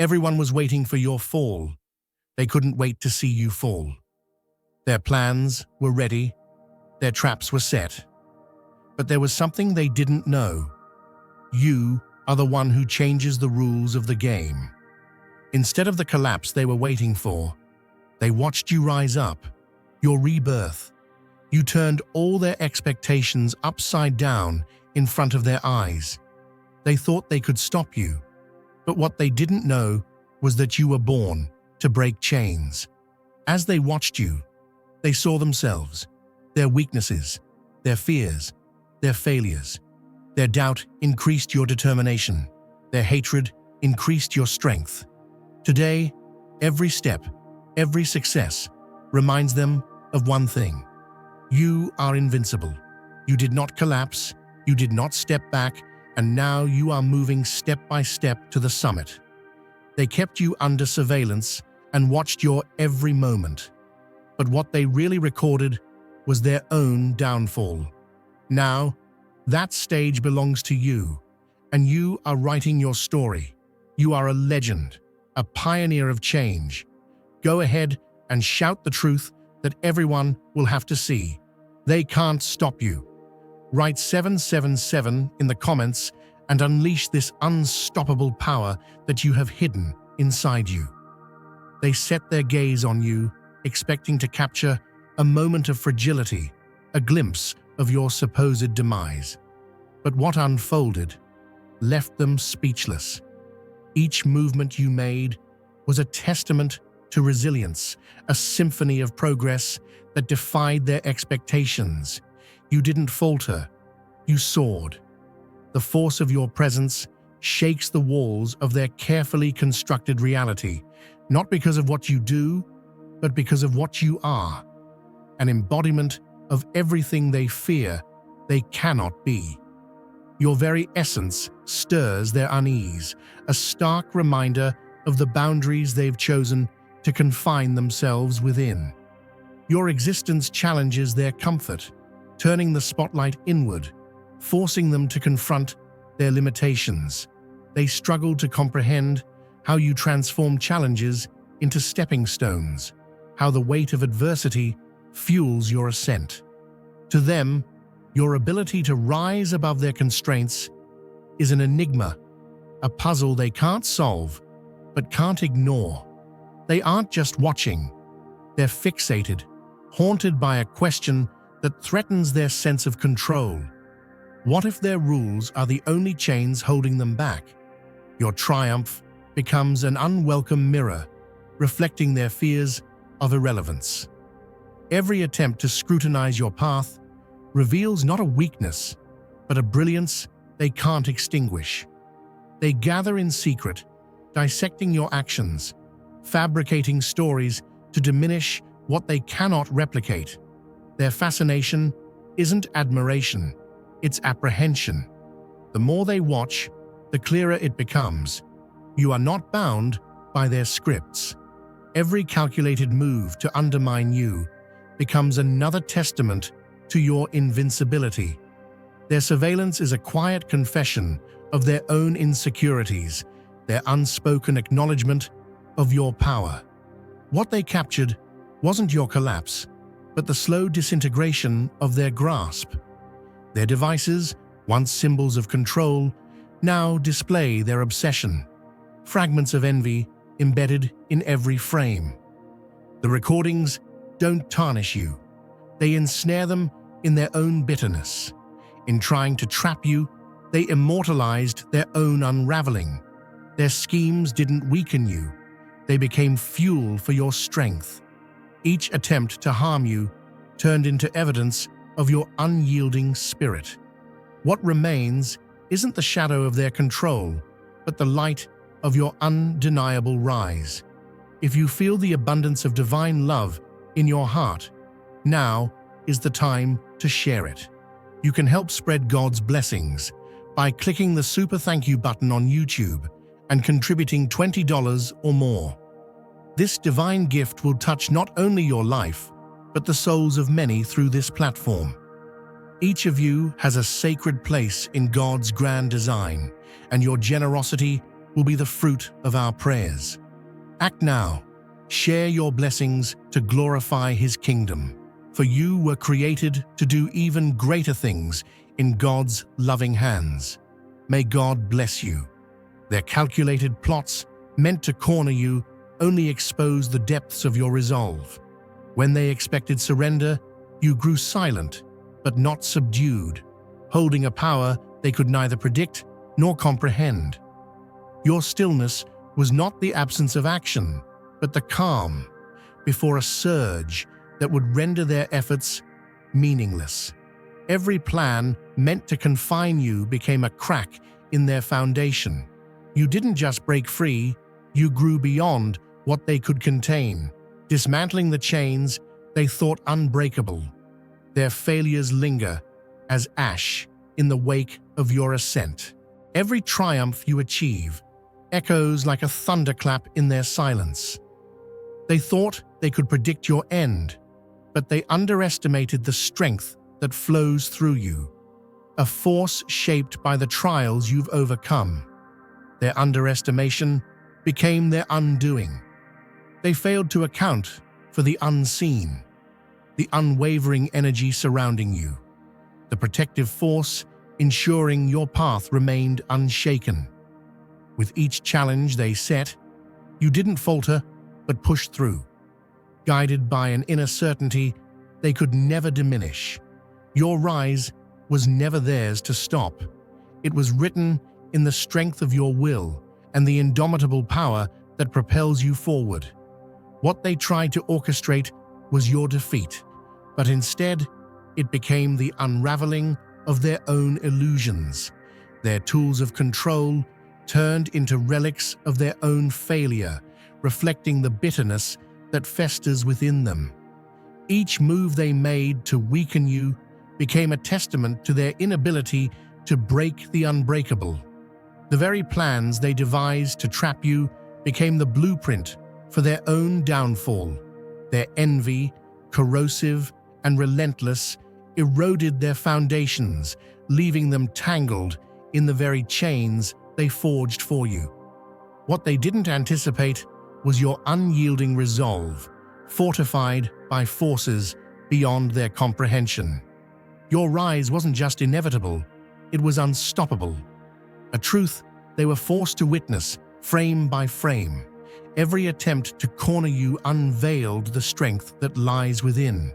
Everyone was waiting for your fall. They couldn't wait to see you fall. Their plans were ready. Their traps were set. But there was something they didn't know. You are the one who changes the rules of the game. Instead of the collapse they were waiting for, they watched you rise up, your rebirth. You turned all their expectations upside down in front of their eyes. They thought they could stop you, but what they didn't know was that you were born to break chains. As they watched you, they saw themselves, their weaknesses, their fears, their failures. Their doubt increased your determination. Their hatred increased your strength. Today, every step, every success reminds them of one thing. You are invincible. You did not collapse, you did not step back, and now you are moving step by step to the summit. They kept you under surveillance and watched your every moment. But what they really recorded was their own downfall. Now, that stage belongs to you, and you are writing your story. You are a legend, a pioneer of change. Go ahead and shout the truth that everyone will have to see. They can't stop you. Write 777 in the comments and unleash this unstoppable power that you have hidden inside you. They set their gaze on you, expecting to capture a moment of fragility, a glimpse of your supposed demise. But what unfolded left them speechless. Each movement you made was a testament to resilience, a symphony of progress that defied their expectations. You didn't falter, you soared. The force of your presence shakes the walls of their carefully constructed reality, not because of what you do, but because of what you are, an embodiment of everything they fear they cannot be. Your very essence stirs their unease, a stark reminder of the boundaries they've chosen to confine themselves within. Your existence challenges their comfort, turning the spotlight inward, forcing them to confront their limitations. They struggle to comprehend how you transform challenges into stepping stones, how the weight of adversity fuels your ascent. To them, your ability to rise above their constraints is an enigma, a puzzle they can't solve, but can't ignore. They aren't just watching, they're fixated, haunted by a question that threatens their sense of control. What if their rules are the only chains holding them back? Your triumph becomes an unwelcome mirror, reflecting their fears of irrelevance. Every attempt to scrutinize your path reveals not a weakness, but a brilliance they can't extinguish. They gather in secret, dissecting your actions, fabricating stories to diminish what they cannot replicate. Their fascination isn't admiration, it's apprehension. The more they watch, the clearer it becomes. You are not bound by their scripts. Every calculated move to undermine you becomes another testament to your invincibility. Their surveillance is a quiet confession of their own insecurities, their unspoken acknowledgement of your power. What they captured wasn't your collapse, but the slow disintegration of their grasp. Their devices, once symbols of control, now display their obsession, fragments of envy embedded in every frame. The recordings don't tarnish you. They ensnare them in their own bitterness. In trying to trap you, they immortalized their own unraveling. Their schemes didn't weaken you. They became fuel for your strength. Each attempt to harm you turned into evidence of your unyielding spirit. What remains isn't the shadow of their control, but the light of your undeniable rise. If you feel the abundance of divine love in your heart, now is the time to share it. You can help spread God's blessings by clicking the Super Thank You button on YouTube and contributing $20 or more. This divine gift will touch not only your life, but the souls of many through this platform. Each of you has a sacred place in God's grand design, and your generosity will be the fruit of our prayers. Act now. Share your blessings to glorify His kingdom. For you were created to do even greater things in God's loving hands. May God bless you. Their calculated plots, meant to corner you, only expose the depths of your resolve. When they expected surrender, you grew silent, but not subdued, holding a power they could neither predict nor comprehend. Your stillness was not the absence of action, but the calm before a surge that would render their efforts meaningless. Every plan meant to confine you became a crack in their foundation. You didn't just break free, you grew beyond what they could contain, dismantling the chains they thought unbreakable. Their failures linger as ash in the wake of your ascent. Every triumph you achieve echoes like a thunderclap in their silence. They thought they could predict your end, but they underestimated the strength that flows through you, a force shaped by the trials you've overcome. Their underestimation became their undoing. They failed to account for the unseen, the unwavering energy surrounding you, the protective force ensuring your path remained unshaken. With each challenge they set, you didn't falter but pushed through, guided by an inner certainty they could never diminish. Your rise was never theirs to stop. It was written in the strength of your will and the indomitable power that propels you forward. What they tried to orchestrate was your defeat, but instead, it became the unraveling of their own illusions. Their tools of control turned into relics of their own failure, reflecting the bitterness that festers within them. Each move they made to weaken you became a testament to their inability to break the unbreakable. The very plans they devised to trap you became the blueprint for their own downfall. Their envy, corrosive and relentless, eroded their foundations, leaving them tangled in the very chains they forged for you. What they didn't anticipate was your unyielding resolve, fortified by forces beyond their comprehension. Your rise wasn't just inevitable, it was unstoppable. A truth they were forced to witness, frame by frame. Every attempt to corner you unveiled the strength that lies within.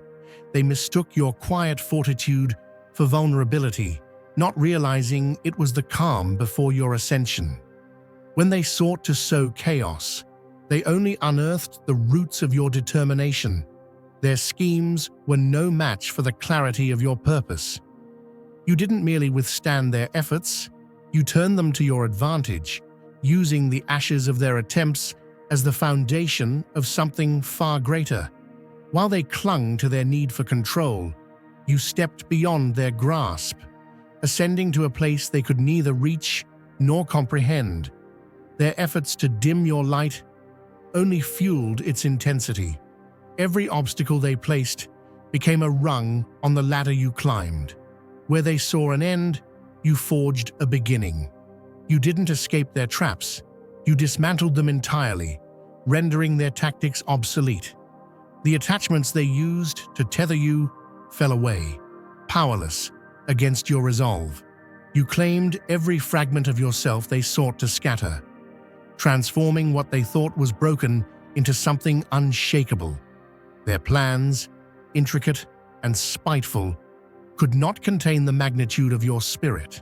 They mistook your quiet fortitude for vulnerability, not realizing it was the calm before your ascension. When they sought to sow chaos, they only unearthed the roots of your determination. Their schemes were no match for the clarity of your purpose. You didn't merely withstand their efforts, you turned them to your advantage, using the ashes of their attempts as the foundation of something far greater. While they clung to their need for control, you stepped beyond their grasp, ascending to a place they could neither reach nor comprehend. Their efforts to dim your light only fueled its intensity. Every obstacle they placed became a rung on the ladder you climbed. Where they saw an end, you forged a beginning. You didn't escape their traps, you dismantled them entirely, rendering their tactics obsolete. The attachments they used to tether you fell away, powerless against your resolve. You claimed every fragment of yourself they sought to scatter, transforming what they thought was broken into something unshakable. Their plans, intricate and spiteful, could not contain the magnitude of your spirit.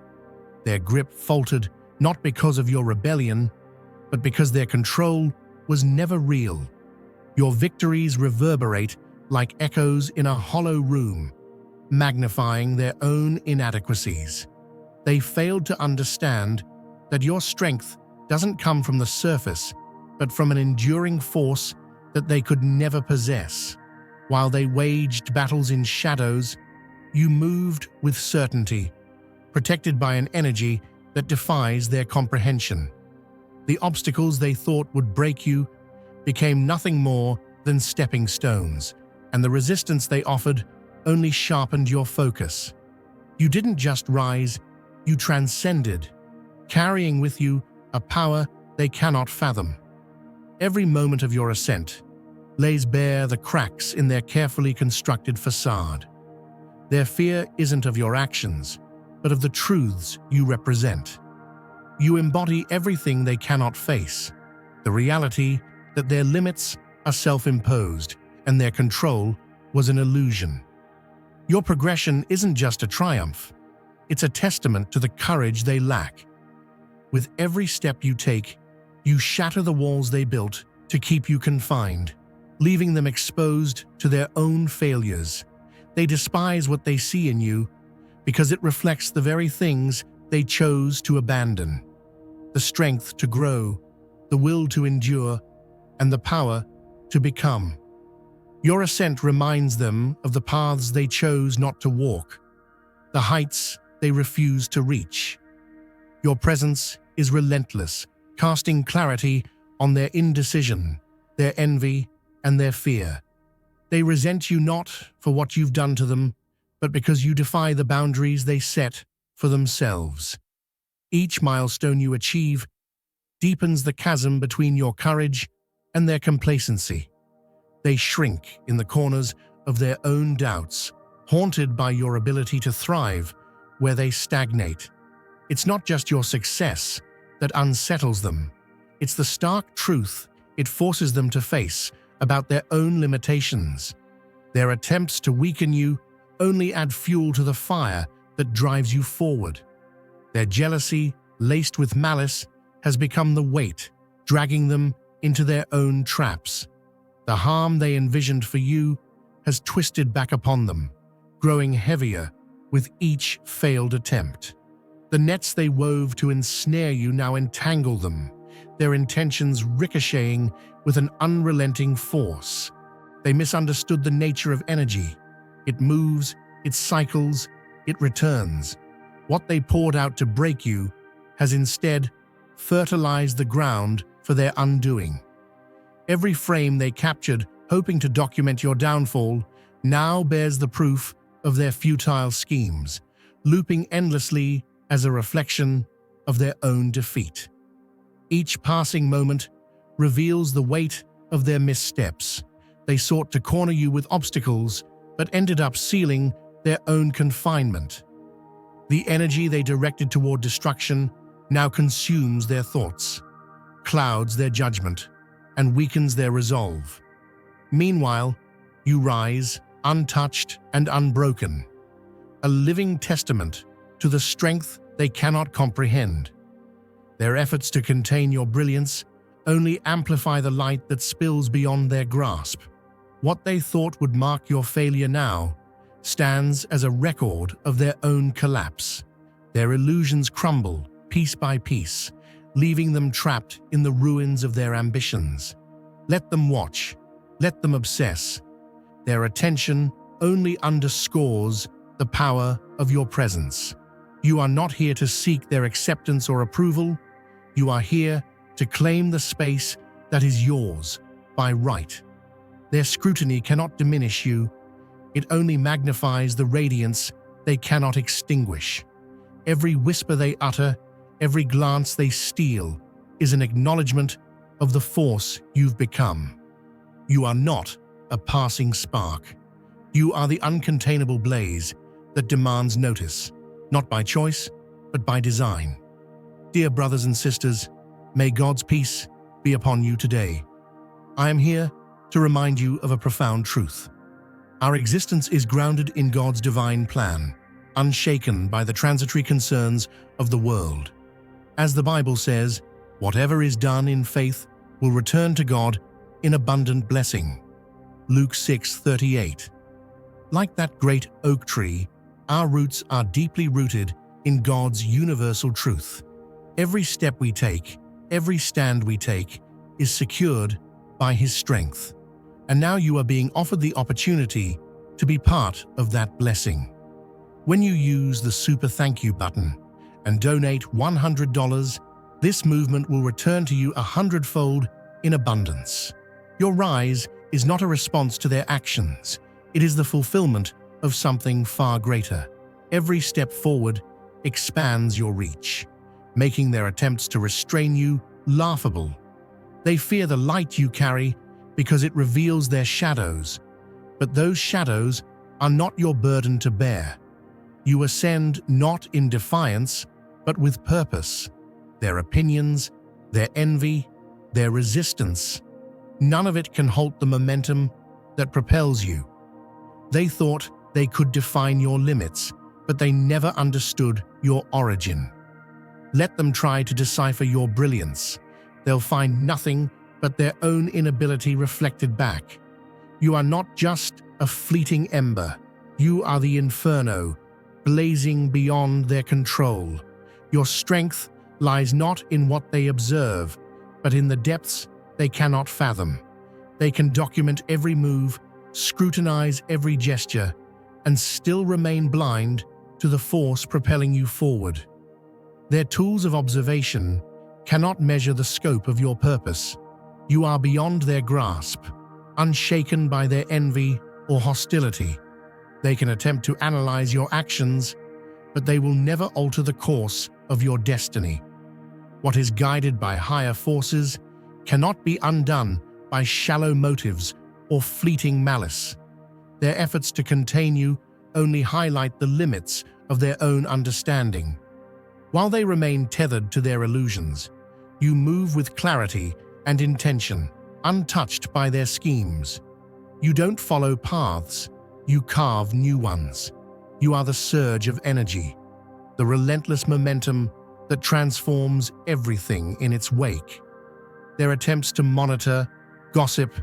Their grip faltered not because of your rebellion, but because their control was never real. Your victories reverberate like echoes in a hollow room, magnifying their own inadequacies. They failed to understand that your strength doesn't come from the surface, but from an enduring force that they could never possess. While they waged battles in shadows, you moved with certainty, protected by an energy that defies their comprehension. The obstacles they thought would break you became nothing more than stepping stones, and the resistance they offered only sharpened your focus. You didn't just rise, you transcended, carrying with you a power they cannot fathom. Every moment of your ascent lays bare the cracks in their carefully constructed facade. Their fear isn't of your actions, but of the truths you represent. You embody everything they cannot face, the reality that their limits are self-imposed and their control was an illusion. Your progression isn't just a triumph, it's a testament to the courage they lack. With every step you take, you shatter the walls they built to keep you confined, leaving them exposed to their own failures. They despise what they see in you because it reflects the very things they chose to abandon. The strength to grow, the will to endure, and the power to become. Your ascent reminds them of the paths they chose not to walk, the heights they refused to reach. Your presence is relentless, casting clarity on their indecision, their envy, and their fear. They resent you not for what you've done to them, but because you defy the boundaries they set for themselves. Each milestone you achieve deepens the chasm between your courage and their complacency. They shrink in the corners of their own doubts, haunted by your ability to thrive where they stagnate. It's not just your success that unsettles them. It's the stark truth it forces them to face about their own limitations. Their attempts to weaken you only add fuel to the fire that drives you forward. Their jealousy, laced with malice, has become the weight, dragging them into their own traps. The harm they envisioned for you has twisted back upon them, growing heavier with each failed attempt. The nets they wove to ensnare you now entangle them, their intentions ricocheting with an unrelenting force. They misunderstood the nature of energy. It moves, it cycles, it returns. What they poured out to break you has instead fertilized the ground for their undoing. Every frame they captured, hoping to document your downfall, now bears the proof of their futile schemes, looping endlessly as a reflection of their own defeat. Each passing moment reveals the weight of their missteps. They sought to corner you with obstacles, but ended up sealing their own confinement. The energy they directed toward destruction now consumes their thoughts, clouds their judgment, and weakens their resolve. Meanwhile, you rise, untouched and unbroken, a living testament to the strength they cannot comprehend. Their efforts to contain your brilliance only amplify the light that spills beyond their grasp. What they thought would mark your failure now stands as a record of their own collapse. Their illusions crumble piece by piece, leaving them trapped in the ruins of their ambitions. Let them watch, let them obsess. Their attention only underscores the power of your presence. You are not here to seek their acceptance or approval. You are here to claim the space that is yours by right. Their scrutiny cannot diminish you. It only magnifies the radiance they cannot extinguish. Every whisper they utter, every glance they steal, is an acknowledgement of the force you've become. You are not a passing spark. You are the uncontainable blaze that demands notice, not by choice, but by design. Dear brothers and sisters, may God's peace be upon you today. I am here to remind you of a profound truth. Our existence is grounded in God's divine plan, unshaken by the transitory concerns of the world. As the Bible says, whatever is done in faith will return to God in abundant blessing. Luke 6:38. Like that great oak tree, our roots are deeply rooted in God's universal truth. Every step we take, every stand we take, is secured by His strength. And now you are being offered the opportunity to be part of that blessing. When you use the Super Thank You button and donate $100, this movement will return to you 100-fold in abundance. Your rise is not a response to their actions. It is the fulfillment of something far greater. Every step forward expands your reach, making their attempts to restrain you laughable. They fear the light you carry because it reveals their shadows. But those shadows are not your burden to bear. You ascend not in defiance, but with purpose. Their opinions, their envy, their resistance, none of it can halt the momentum that propels you. They thought they could define your limits, but they never understood your origin. Let them try to decipher your brilliance. They'll find nothing but their own inability reflected back. You are not just a fleeting ember. You are the inferno, blazing beyond their control. Your strength lies not in what they observe, but in the depths they cannot fathom. They can document every move, scrutinize every gesture, and still remain blind to the force propelling you forward. Their tools of observation cannot measure the scope of your purpose. You are beyond their grasp, unshaken by their envy or hostility. They can attempt to analyze your actions, but they will never alter the course of your destiny. What is guided by higher forces cannot be undone by shallow motives or fleeting malice. Their efforts to contain you only highlight the limits of their own understanding. While they remain tethered to their illusions, you move with clarity and intention, untouched by their schemes. You don't follow paths, you carve new ones. You are the surge of energy, the relentless momentum that transforms everything in its wake. Their attempts to monitor, gossip,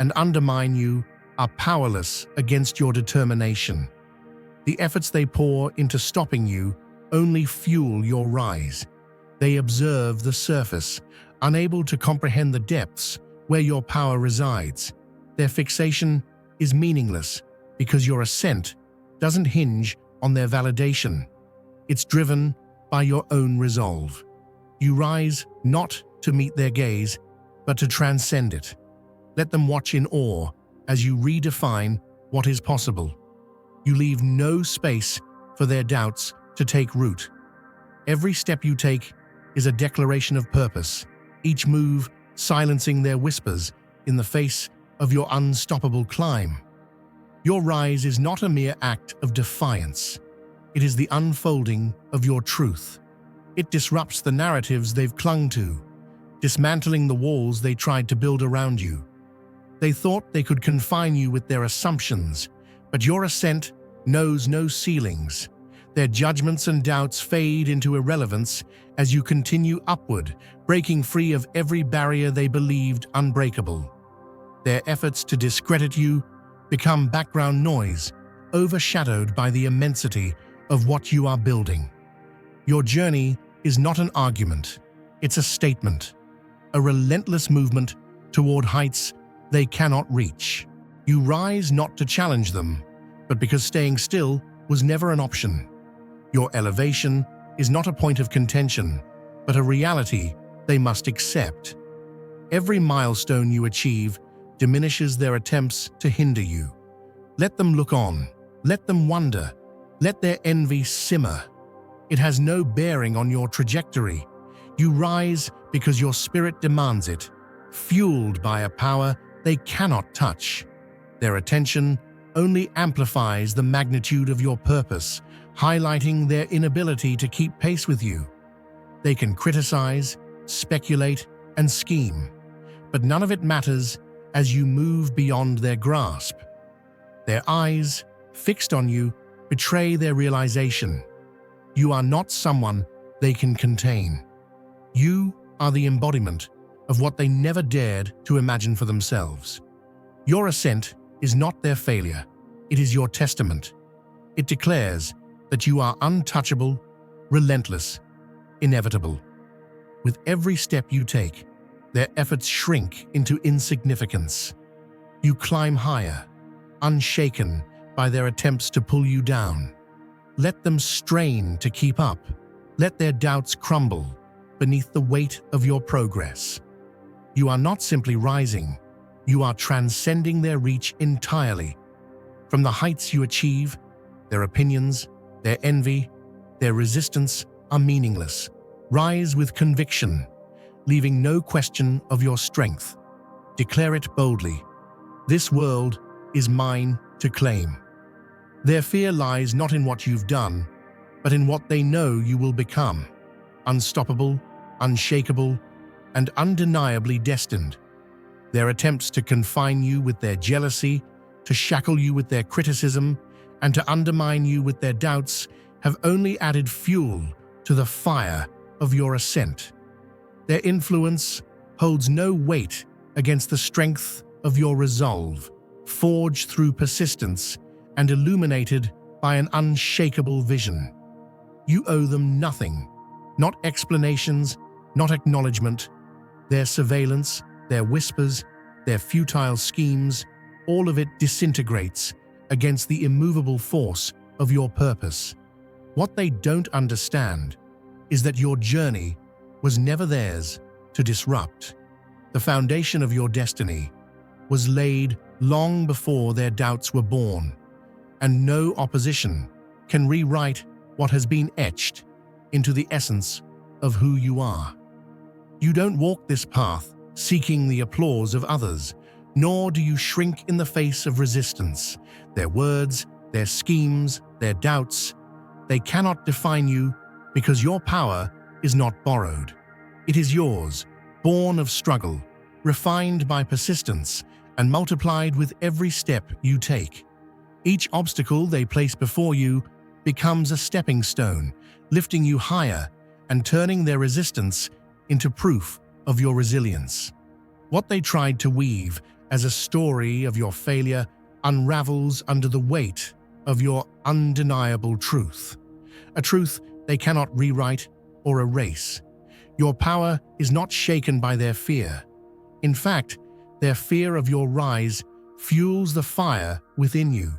and undermine you are powerless against your determination. The efforts they pour into stopping you only fuel your rise. They observe the surface, unable to comprehend the depths where your power resides. Their fixation is meaningless because your ascent doesn't hinge on their validation. It's driven by your own resolve. You rise not to meet their gaze, but to transcend it. Let them watch in awe as you redefine what is possible. You leave no space for their doubts to take root. Every step you take is a declaration of purpose, each move silencing their whispers in the face of your unstoppable climb. Your rise is not a mere act of defiance. It is the unfolding of your truth. It disrupts the narratives they've clung to, dismantling the walls they tried to build around you. They thought they could confine you with their assumptions, but your ascent knows no ceilings. Their judgments and doubts fade into irrelevance as you continue upward, breaking free of every barrier they believed unbreakable. Their efforts to discredit you become background noise, overshadowed by the immensity of what you are building. Your journey is not an argument, it's a statement, a relentless movement toward heights they cannot reach. You rise not to challenge them, but because staying still was never an option. Your elevation is not a point of contention, but a reality they must accept. Every milestone you achieve diminishes their attempts to hinder you. Let them look on, let them wonder, let their envy simmer. It has no bearing on your trajectory. You rise because your spirit demands it, fueled by a power they cannot touch. Their attention only amplifies the magnitude of your purpose, highlighting their inability to keep pace with you. They can criticize, speculate, and scheme, but none of it matters as you move beyond their grasp. Their eyes, fixed on you, betray their realization. You are not someone they can contain. You are the embodiment of what they never dared to imagine for themselves. Your ascent is not their failure, it is your testament. It declares that you are untouchable, relentless, inevitable. With every step you take, their efforts shrink into insignificance. You climb higher, unshaken by their attempts to pull you down. Let them strain to keep up. Let their doubts crumble beneath the weight of your progress. You are not simply rising, you are transcending their reach entirely. From the heights you achieve, their opinions, their envy, their resistance are meaningless. Rise with conviction. leaving no question of your strength. Declare it boldly. This world is mine to claim. Their fear lies not in what you've done, but in what they know you will become. Unstoppable, unshakable, and undeniably destined. Their attempts to confine you with their jealousy, to shackle you with their criticism, and to undermine you with their doubts have only added fuel to the fire of your ascent. Their influence holds no weight against the strength of your resolve, forged through persistence and illuminated by an unshakable vision. You owe them nothing, not explanations, not acknowledgement. Their surveillance, their whispers, their futile schemes, all of it disintegrates against the immovable force of your purpose. What they don't understand is that your journey was never theirs to disrupt. The foundation of your destiny was laid long before their doubts were born, and no opposition can rewrite what has been etched into the essence of who you are. You don't walk this path seeking the applause of others, nor do you shrink in the face of resistance. Their words, their schemes, their doubts, they cannot define you because your power is not borrowed. It is yours, born of struggle, refined by persistence, and multiplied with every step you take. Each obstacle they place before you becomes a stepping stone, lifting you higher and turning their resistance into proof of your resilience. What they tried to weave as a story of your failure unravels under the weight of your undeniable truth, a truth they cannot rewrite or erase. Your power is not shaken by their fear. In fact, their fear of your rise fuels the fire within you.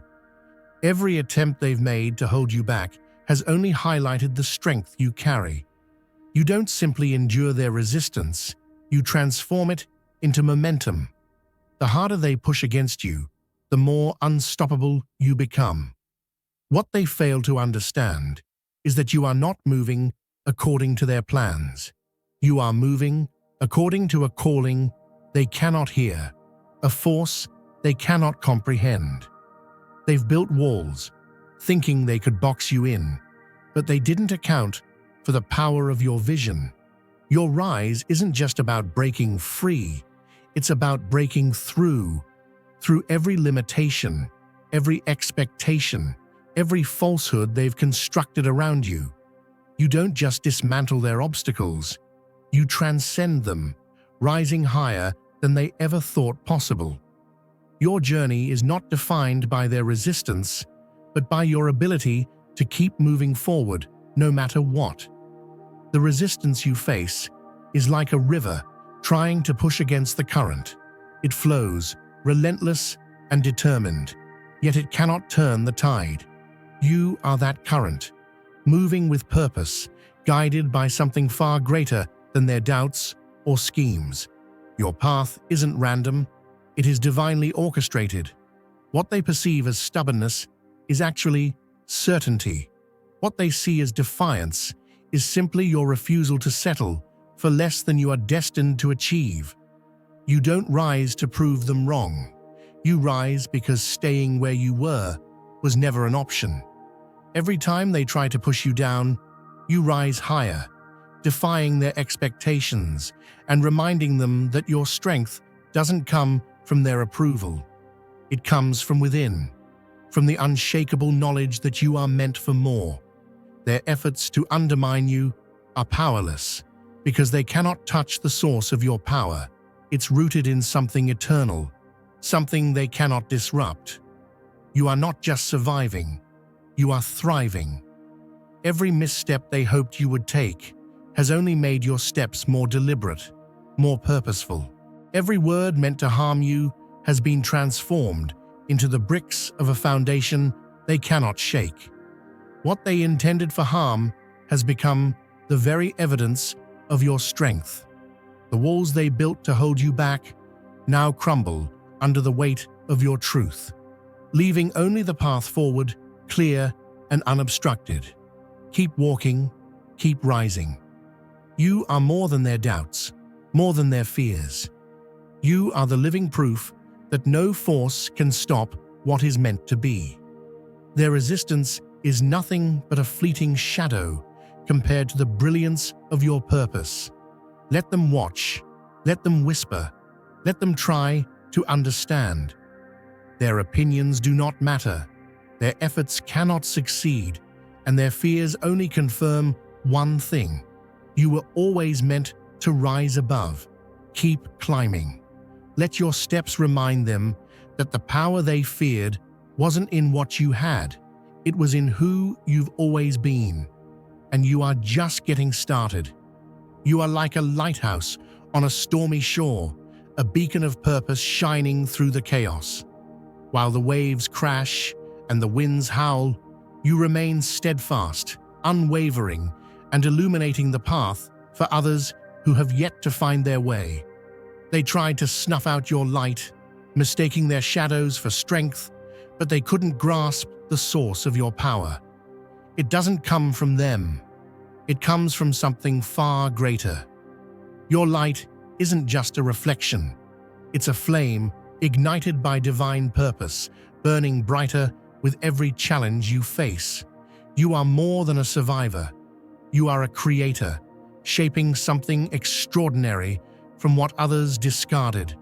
Every attempt they've made to hold you back has only highlighted the strength you carry. You don't simply endure their resistance, you transform it into momentum. The harder they push against you, the more unstoppable you become. What they fail to understand is that you are not moving according to their plans. You are moving according to a calling they cannot hear, a force they cannot comprehend. They've built walls, thinking they could box you in, but they didn't account for the power of your vision. Your rise isn't just about breaking free, it's about breaking through every limitation, every expectation, every falsehood they've constructed around you. You don't just dismantle their obstacles, you transcend them, rising higher than they ever thought possible. Your journey is not defined by their resistance, but by your ability to keep moving forward no matter what. The resistance you face is like a river trying to push against the current. It flows, relentless and determined, yet it cannot turn the tide. You are that current, moving with purpose, guided by something far greater than their doubts or schemes. Your path isn't random, it is divinely orchestrated. What they perceive as stubbornness is actually certainty. What they see as defiance is simply your refusal to settle for less than you are destined to achieve. You don't rise to prove them wrong. You rise because staying where you were was never an option. Every time they try to push you down, you rise higher, defying their expectations and reminding them that your strength doesn't come from their approval. It comes from within, from the unshakable knowledge that you are meant for more. Their efforts to undermine you are powerless because they cannot touch the source of your power. It's rooted in something eternal, something they cannot disrupt. You are not just surviving, you are thriving. Every misstep they hoped you would take has only made your steps more deliberate, more purposeful. Every word meant to harm you has been transformed into the bricks of a foundation they cannot shake. What they intended for harm has become the very evidence of your strength. The walls they built to hold you back now crumble under the weight of your truth, leaving only the path forward clear and unobstructed. Keep walking, keep rising. You are more than their doubts. more than their fears. You are the living proof that no force can stop what is meant to be. Their resistance is nothing but a fleeting shadow compared to the brilliance of your purpose. Let them watch, let them whisper, let them try to understand. Their opinions do not matter, their efforts cannot succeed, and their fears only confirm one thing: you were always meant to rise above. Keep climbing. Let your steps remind them that the power they feared wasn't in what you had, it was in who you've always been. And you are just getting started. You are like a lighthouse on a stormy shore, a beacon of purpose shining through the chaos. While the waves crash and the winds howl, you remain steadfast, unwavering, and illuminating the path for others who have yet to find their way. They tried to snuff out your light, mistaking their shadows for strength, but they couldn't grasp the source of your power. It doesn't come from them. It comes from something far greater. Your light isn't just a reflection. It's a flame ignited by divine purpose, burning brighter with every challenge you face. You are more than a survivor. You are a creator, shaping something extraordinary from what others discarded.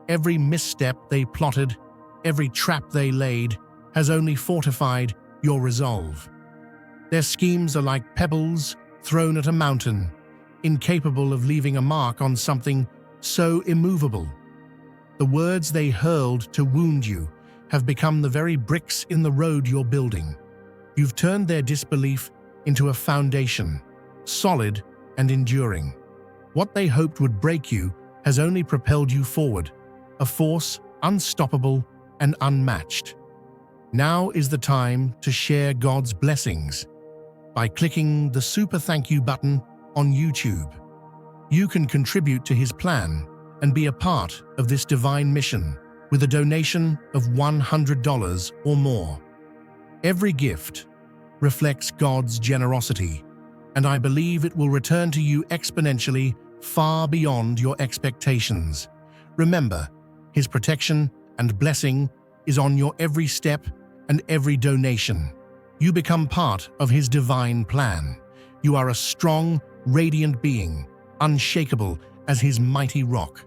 Every misstep they plotted, every trap they laid, has only fortified your resolve. Their schemes are like pebbles thrown at a mountain, incapable of leaving a mark on something so immovable. The words they hurled to wound you have become the very bricks in the road you're building. You've turned their disbelief into a foundation, solid and enduring. What they hoped would break you has only propelled you forward, a force unstoppable and unmatched. Now is the time to share God's blessings. By clicking the Super Thank You button on YouTube, you can contribute to His plan and be a part of this divine mission with a donation of $100 or more. Every gift reflects God's generosity, and I believe it will return to you exponentially, far beyond your expectations. Remember, His protection and blessing is on your every step and every donation. You become part of His divine plan. You are a strong, radiant being, unshakable as His mighty rock.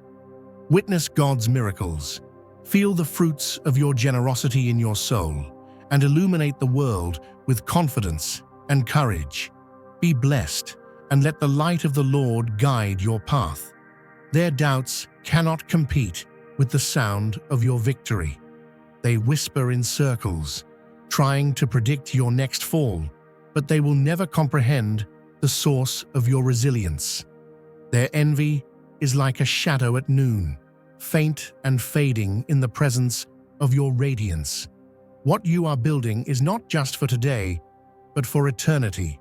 Witness God's miracles. Feel the fruits of your generosity in your soul, and illuminate the world with confidence and courage. Be blessed, and let the light of the Lord guide your path. Their doubts cannot compete with the sound of your victory. They whisper in circles, trying to predict your next fall, but they will never comprehend the source of your resilience. Their envy is like a shadow at noon, faint and fading in the presence of your radiance. What you are building is not just for today, but for eternity.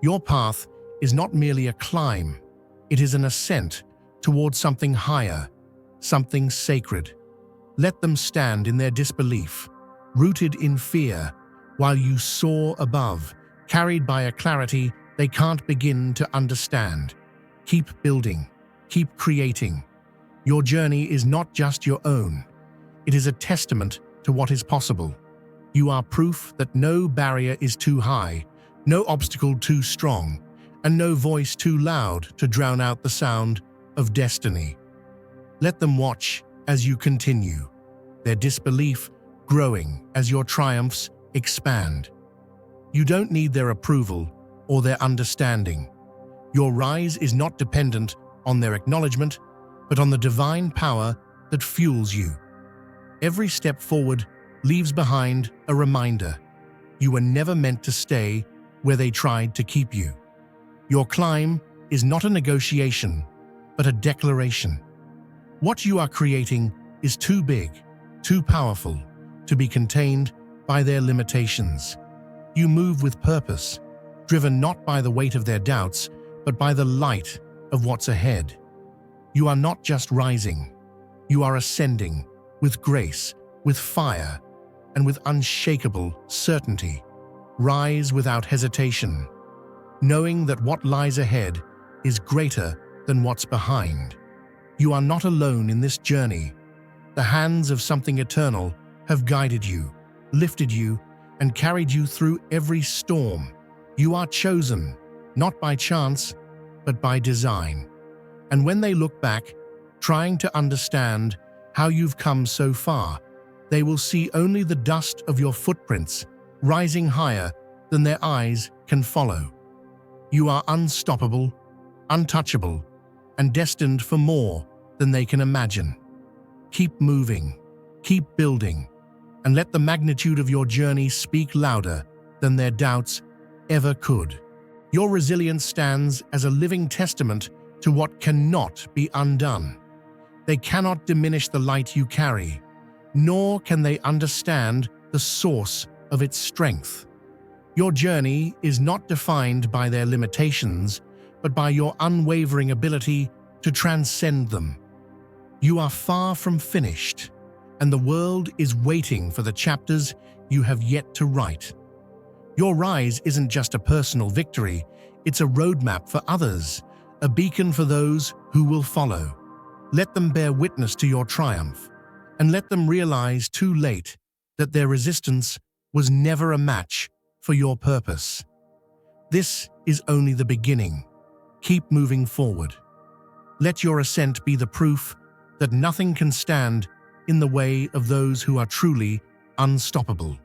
Your path is not merely a climb, it is an ascent towards something higher, something sacred. Let them stand in their disbelief, rooted in fear, while you soar above, carried by a clarity they can't begin to understand. Keep building, keep creating. Your journey is not just your own. It is a testament to what is possible. You are proof that no barrier is too high, no obstacle too strong, and no voice too loud to drown out the sound of destiny. Let them watch as you continue, their disbelief growing as your triumphs expand. You don't need their approval or their understanding. Your rise is not dependent on their acknowledgement, but on the divine power that fuels you. Every step forward leaves behind a reminder. You were never meant to stay where they tried to keep you. Your climb is not a negotiation, but a declaration. What you are creating is too big, too powerful, to be contained by their limitations. You move with purpose, driven not by the weight of their doubts, but by the light of what's ahead. You are not just rising, you are ascending with grace, with fire, and with unshakable certainty. Rise without hesitation, knowing that what lies ahead is greater than than what's behind. You are not alone in this journey. The hands of something eternal have guided you, lifted you, and carried you through every storm. You are chosen, not by chance, but by design. And when they look back, trying to understand how you've come so far, they will see only the dust of your footprints rising higher than their eyes can follow. You are unstoppable, untouchable, and destined for more than they can imagine. Keep moving, keep building, and let the magnitude of your journey speak louder than their doubts ever could. Your resilience stands as a living testament to what cannot be undone. They cannot diminish the light you carry, nor can they understand the source of its strength. Your journey is not defined by their limitations, but by your unwavering ability to transcend them. You are far from finished, and the world is waiting for the chapters you have yet to write. Your rise isn't just a personal victory, it's a roadmap for others, a beacon for those who will follow. Let them bear witness to your triumph, and let them realize too late that their resistance was never a match for your purpose. This is only the beginning. Keep moving forward. Let your ascent be the proof that nothing can stand in the way of those who are truly unstoppable.